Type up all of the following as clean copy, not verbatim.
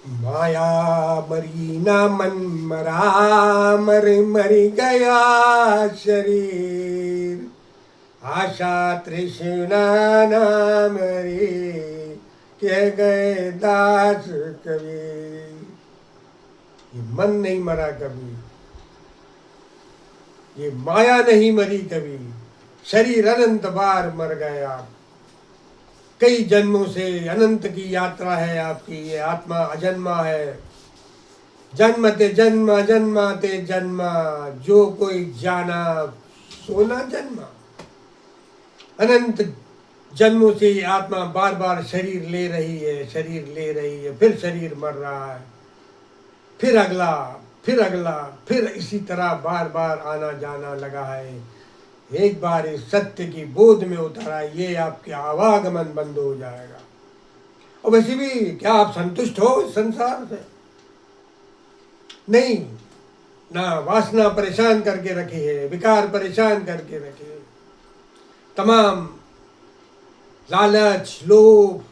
माया मरी ना मन मरा, मर मरी गया शरीर। आशा तृष्णा न मरी, कह गए दास कबीर। ये मन नहीं मरा कभी, ये माया नहीं मरी कभी। शरीर अनंत बार मर गया, कई जन्मों से अनंत की यात्रा है आपकी। ये आत्मा अजन्मा है। जन्मते जन्मा जन्माते जन्मा, जो कोई जाना सोना जन्मा। अनंत जन्मों से ये आत्मा बार बार शरीर ले रही है, शरीर ले रही है, फिर शरीर मर रहा है, फिर अगला, फिर अगला, फिर इसी तरह बार बार आना जाना लगा है। एक बार इस सत्य की बोध में उतरा, ये आपके आवागमन बंद हो जाएगा। और वैसे भी क्या आप संतुष्ट हो इस संसार से? नहीं ना। वासना परेशान करके रखी है, विकार परेशान करके रखे है। तमाम लालच, लोभ,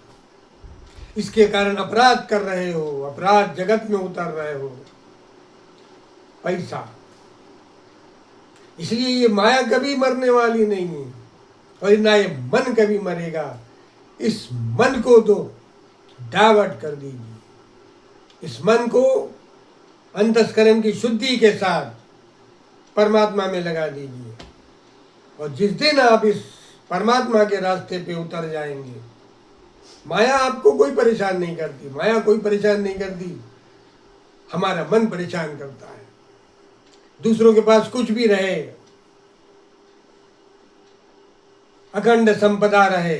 इसके कारण अपराध कर रहे हो, अपराध जगत में उतर रहे हो। पैसा, इसलिए ये माया कभी मरने वाली नहीं है, और ना ये मन कभी मरेगा। इस मन को तो डाइवर्ट कर दीजिए। इस मन को अंतस्करण की शुद्धि के साथ परमात्मा में लगा दीजिए, और जिस दिन आप इस परमात्मा के रास्ते पे उतर जाएंगे, माया आपको कोई परेशान नहीं करती। माया कोई परेशान नहीं करती, हमारा मन परेशान करता है। दूसरों के पास कुछ भी रहे, अखंड संपदा रहे,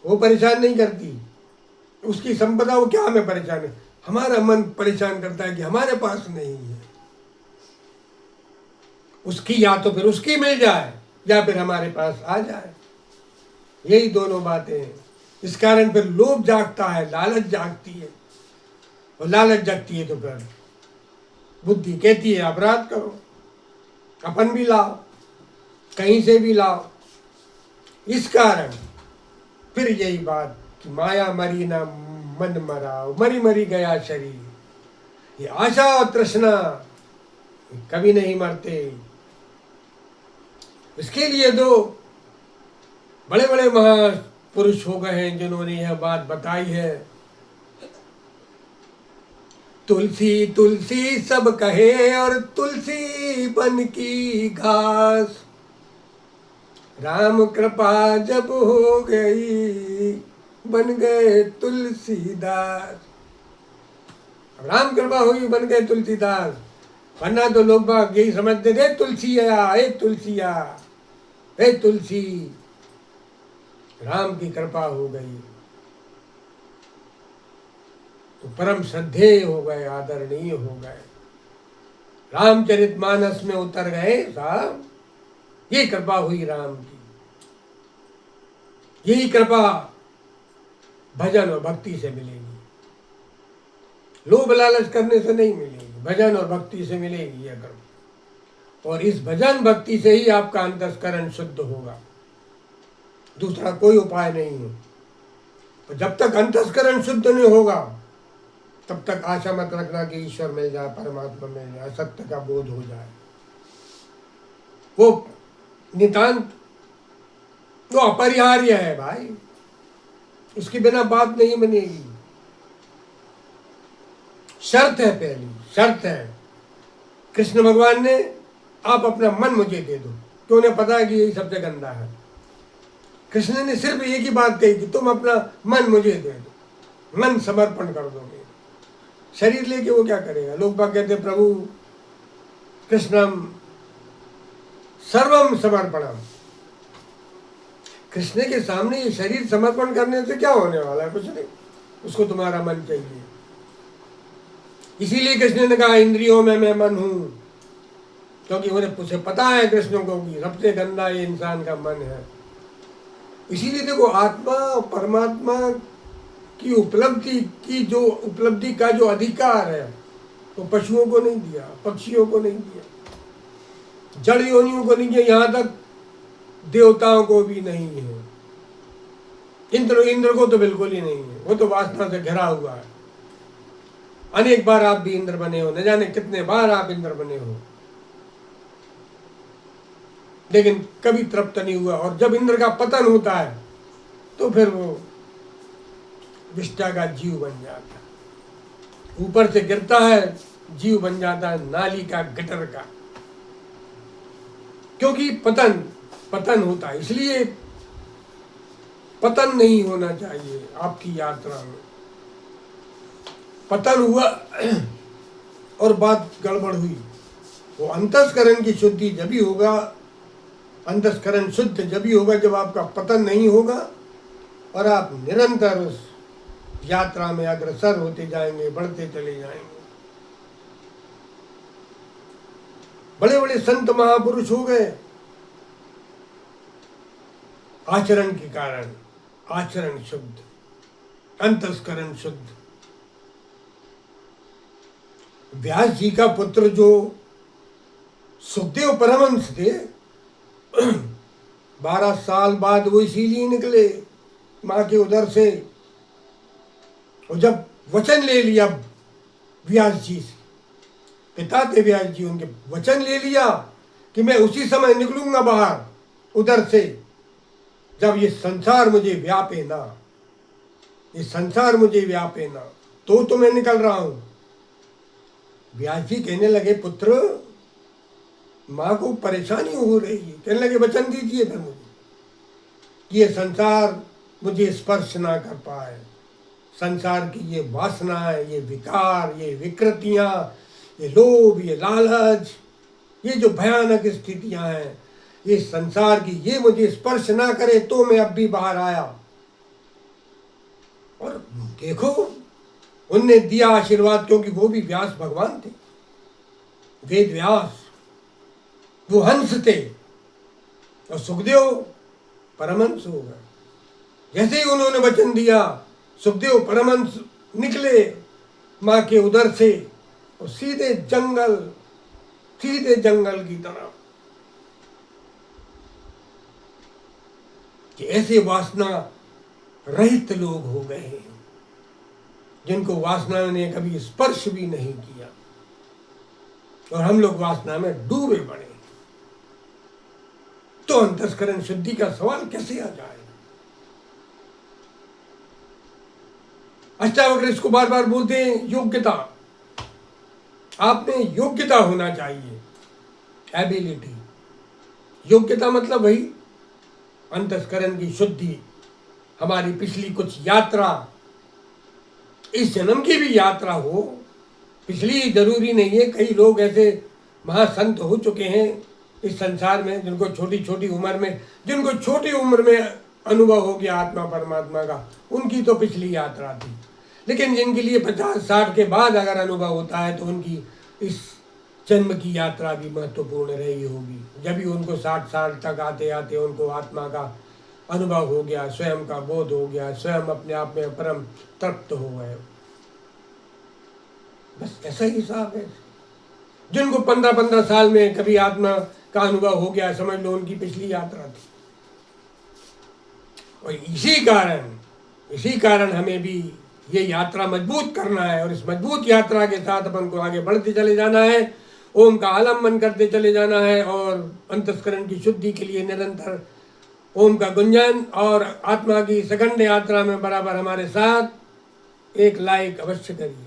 वो परेशान नहीं करती। उसकी संपदा वो क्या हमें परेशान है? हमारा मन परेशान करता है कि हमारे पास नहीं है। उसकी या तो फिर उसकी मिल जाए, या फिर हमारे पास आ जाए। यही दोनों बातें हैं। इस कारण फिर लोभ जागता है, लालच जागती है, और लालच जागती है तो फिर बुद्धि कहती है अपराध करो, अपन भी लाओ, कहीं से भी लाओ। इस कारण फिर यही बात कि माया मरी ना मन मरा, मरी मरी गया शरीर। ये आशा और तृष्णा कभी नहीं मरते। इसके लिए तो बड़े बड़े महापुरुष हो गए हैं जिन्होंने यह बात बताई है। तुलसी तुलसी सब कहे, और तुलसी बन की घास। राम कृपा जब हो गई, बन गए तुलसीदास। राम कृपा हुई, बन गए तुलसीदास। वरना तो लोग बाग यही समझते थे, तुलसिया हे तुलसिया हे तुलसी। राम की कृपा हो गई तो परम श्रद्धेय हो गए, आदरणीय हो गए, रामचरितमानस में उतर गए साहब। ये कृपा हुई राम की। यही कृपा भजन और भक्ति से मिलेगी, लोभ लालच करने से नहीं मिलेगी, भजन और भक्ति से मिलेगी यह कृपा। और इस भजन भक्ति से ही आपका अंतस्करण शुद्ध होगा, दूसरा कोई उपाय नहीं है। तो जब तक अंतस्करण शुद्ध नहीं होगा, तब तक आशा मत रखना कि ईश्वर मिल जाए, परमात्मा मिल जाए, सत्य का बोध हो जाए। वो नितांत, वो अपरिहार्य है भाई, उसके बिना बात नहीं बनेगी। शर्त है, पहली शर्त है कृष्ण भगवान ने, आप अपना मन मुझे दे दो, तो उन्हें पता है कि यही सबसे गंदा है। कृष्ण ने सिर्फ एक ही बात कही कि तुम अपना मन मुझे दे दो, मन समर्पण कर दो। शरीर लेके वो क्या करेगा? लोग बात कहते प्रभु कृष्णम सर्वम समर्पणम। कृष्ण के सामने ये शरीर समर्पण करने से क्या होने वाला है? कुछ नहीं, उसको तुम्हारा मन चाहिए। इसीलिए कृष्ण ने कहा इंद्रियों में मैं मन हूं, क्योंकि उसे पता है कृष्ण को कि सबसे गंदा ये इंसान का मन है। इसीलिए देखो, आत्मा परमात्मा की उपलब्धि की जो उपलब्धि का जो अधिकार है, वो पशुओं को नहीं दिया, पक्षियों को नहीं दिया, जड़ योनियों को नहीं दिया, यहाँ तक देवताओं को भी नहीं है। इंद्र को तो बिल्कुल ही नहीं है, वो तो वासना से घिरा हुआ है। अनेक बार आप भी इंद्र बने हो, न जाने कितने बार आप इंद्र बने हो, लेकिन कभी तृप्त नहीं हुआ। और जब इंद्र का पतन होता है तो फिर वो विष्टा का जीव बन जाता है, ऊपर से गिरता है, जीव बन जाता है नाली का, गटर का। क्योंकि पतन पतन होता है, इसलिए पतन नहीं होना चाहिए आपकी यात्रा में। पतन हुआ और बात गड़बड़ हुई, वो अंतस्करण की शुद्धि जब ही होगा, अंतस्करण शुद्ध जब ही होगा जब आपका पतन नहीं होगा और आप निरंतर उस यात्रा में अग्रसर होते जाएंगे, बढ़ते चले जाएंगे। बड़े बड़े संत महापुरुष हो गए आचरण के कारण, आचरण शुद्ध, अंतस्करण शुद्ध। व्यास जी का पुत्र जो सुखदेव परमहंस थे, 12 साल बाद वो इसीलिए निकले माँ के उदर से। और जब वचन ले लिया व्यास जी से, पिता थे व्यास जी, उनके वचन ले लिया कि मैं उसी समय निकलूंगा बाहर उधर से जब ये संसार मुझे व्यापे ना, ये संसार मुझे व्यापे ना, तो मैं निकल रहा हूं। व्यास जी कहने लगे, पुत्र माँ को परेशानी हो रही है, कहने लगे वचन दीजिए फिर मुझे कि ये संसार मुझे स्पर्श ना कर पाए। संसार की ये वासनाएं, ये विकार, ये विकृतियां, ये लोभ, ये लालच, ये जो भयानक स्थितियां हैं, ये संसार की, ये मुझे स्पर्श ना करे तो मैं अब भी बाहर आया। और देखो उनने दिया आशीर्वाद, क्योंकि वो भी व्यास भगवान थे, वेद व्यास, वो हंस थे और सुखदेव परमहंस हो गए। जैसे ही उन्होंने वचन दिया, सुखदेव परमहंस निकले माँ के उदर से और सीधे जंगल की तरफ। कि ऐसे वासना रहित लोग हो गए हैं जिनको वासना ने कभी स्पर्श भी नहीं किया, और हम लोग वासना में डूबे पड़े। तो अंतस्करण शुद्धि का सवाल कैसे आ जाएगा? अष्टावक्र इसको बार बार बोलते हैं, योग्यता। आपने योग्यता होना चाहिए, एबिलिटी। योग्यता मतलब वही अंतस्करण की शुद्धि, हमारी पिछली कुछ यात्रा, इस जन्म की भी यात्रा हो। पिछली जरूरी नहीं है, कई लोग ऐसे महासंत हो चुके हैं इस संसार में जिनको छोटी उम्र में अनुभव हो गया आत्मा परमात्मा का, उनकी तो पिछली यात्रा थी। लेकिन जिनके लिए 50-60 के बाद अगर अनुभव होता है तो उनकी इस जन्म की यात्रा भी महत्वपूर्ण रही होगी। जब भी उनको 60 साल तक आते आते उनको आत्मा का अनुभव हो गया, स्वयं का बोध हो गया, स्वयं अपने आप में परम तृप्त हो गए। बस ऐसा ही हिसाब है। जिनको 15-15 साल में कभी आत्मा का अनुभव हो गया, समझ लो उनकी पिछली यात्रा थी। और इसी कारण हमें भी ये यात्रा मजबूत करना है, और इस मजबूत यात्रा के साथ अपन को आगे बढ़ते चले जाना है, ओम का आलम्बन करते चले जाना है, और अंतस्करण की शुद्धि के लिए निरंतर ओम का गुंजन, और आत्मा की सघन यात्रा में बराबर हमारे साथ एक लाइक अवश्य करिए।